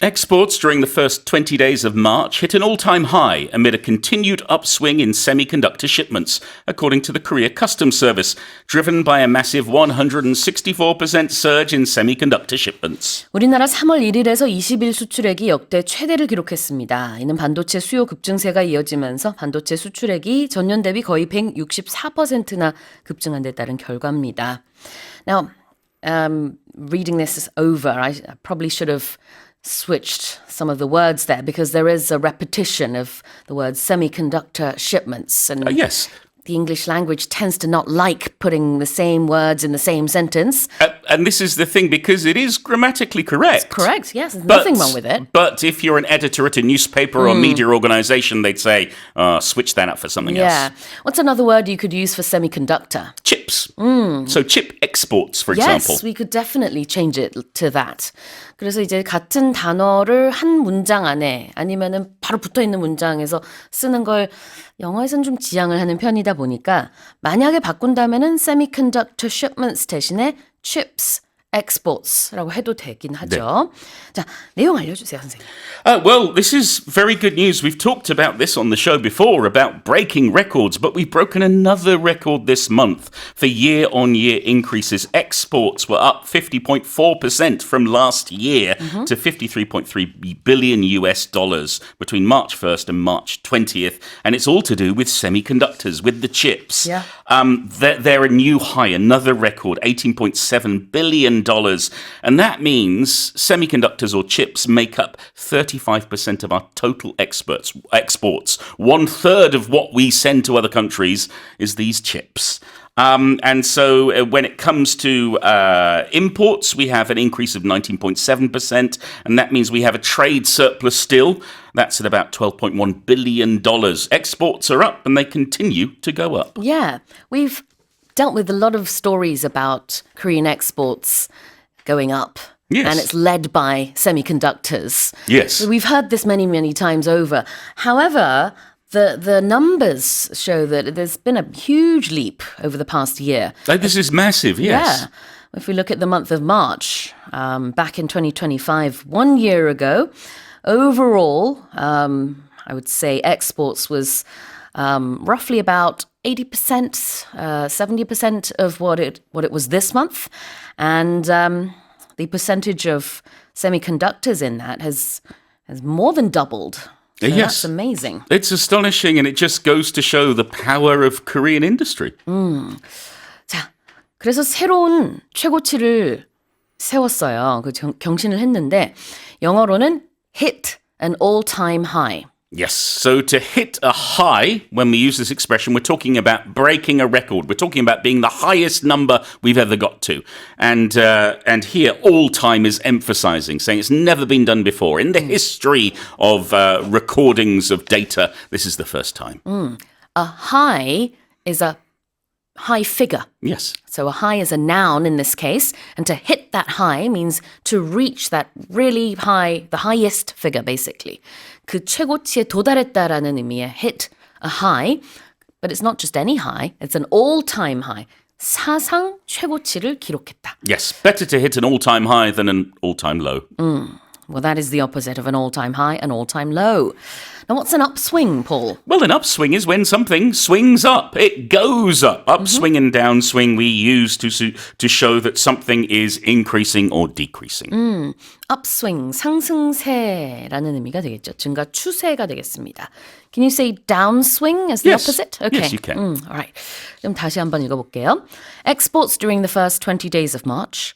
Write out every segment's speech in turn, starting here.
Exports during the first 20 days of March hit an all-time high amid a continued upswing in semiconductor shipments, according to the Korea Customs Service, driven by a massive 164% surge in semiconductor shipments. 우리나라 3월 1일에서 20일 수출액이 역대 최대를 기록했습니다. 이는 반도체 수요 급증세가 이어지면서 반도체 수출액이 전년 대비 거의 164%나 급증한 데 따른 결과입니다. Now, reading this over, I probably should have switched some of the words there because there is a repetition of the word semiconductor shipments. And Yes. the English language tends to not like putting the same words in the same sentence. And this is the thing, because it is grammatically correct. It's correct, yes. There's nothing wrong with it. But if you're an editor at a newspaper or media organization, they'd say, switch that up for something Yeah. else. What's another word you could use for semiconductor? Chips. So chip exports, for example. Yes, we could definitely change it to that. 그래서 이제 같은 단어를 한 문장 안에 아니면은 바로 붙어 있는 문장에서 쓰는 걸 영어에서는 좀 지양을 하는 편이다 보니까 만약에 바꾼다면은 semiconductor shipments 대신에 chips exports라고 해도 되긴 하죠. 자, 내용 알려주세요, 선생님. Well, this is very good news. We've talked about this on the show before, about breaking records, but we've broken another record this month for year-on-year increases. Exports were up 50.4% from last year to 53.3 billion US dollars between March 1st and March 20th, and it's all to do with semiconductors, with the chips. Yeah. They're a new high, another record, $18.7 billion. And that means semiconductors or chips make up 35% of our total exports. 1/3 of what we send to other countries is these chips. And so when it comes to imports, we have an increase of 19.7%, and that means we have a trade surplus still. That's at about $12.1 billion. Exports are up, and they continue to go up. Yeah, we've dealt with a lot of stories about Korean exports going up. Yes. And it's led by semiconductors. Yes. So we've heard this many, many times over. However, the numbers show that there's been a huge leap over the past year. This is massive, yes. Yeah. If we look at the month of March, back in 2025, 1 year ago, overall, I would say exports was roughly about 80%, 70% of what it was this month. And the percentage of semiconductors in that has more than doubled. So Yes. That's amazing. It's astonishing, and it just goes to show the power of Korean industry. 자, 그래서 새로운 최고치를 세웠어요. 그 경신을 했는데 영어로는 hit an all-time high. Yes, so to hit a high, when we use this expression, we're talking about breaking a record. We're talking about being the highest number we've ever got to. And here, all time is emphasizing, saying it's never been done before. In the history of recordings of data, this is the first time. A high is a high figure. Yes. So a high is a noun in this case, and to hit that high means to reach that really high, the highest figure basically. 그 최고치에 도달했다라는 의미의 hit a high, but it's not just any high, it's an all-time high. 사상 최고치를 기록했다. Yes, better to hit an all-time high than an all-time low. Well, that is the opposite of an all-time high, an all-time low. Now, what's an upswing, Paul? Well, an upswing is when something swings up. It goes up. Upswing and downswing we use to show that something is increasing or decreasing. upswing, 상승세라는 의미가 되겠죠. 증가 추세가 되겠습니다. Can you say downswing as the Yes. opposite? Okay. Yes, you can. All right. 그럼 다시 한번 읽어볼게요. Exports during the first 20 days of March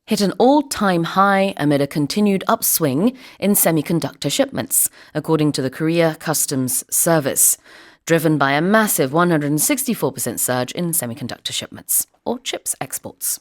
hit an all-time high amid a continued upswing in semiconductor shipments, according to the Korea Customs Service, driven by a massive 164% surge in semiconductor shipments, or chips exports.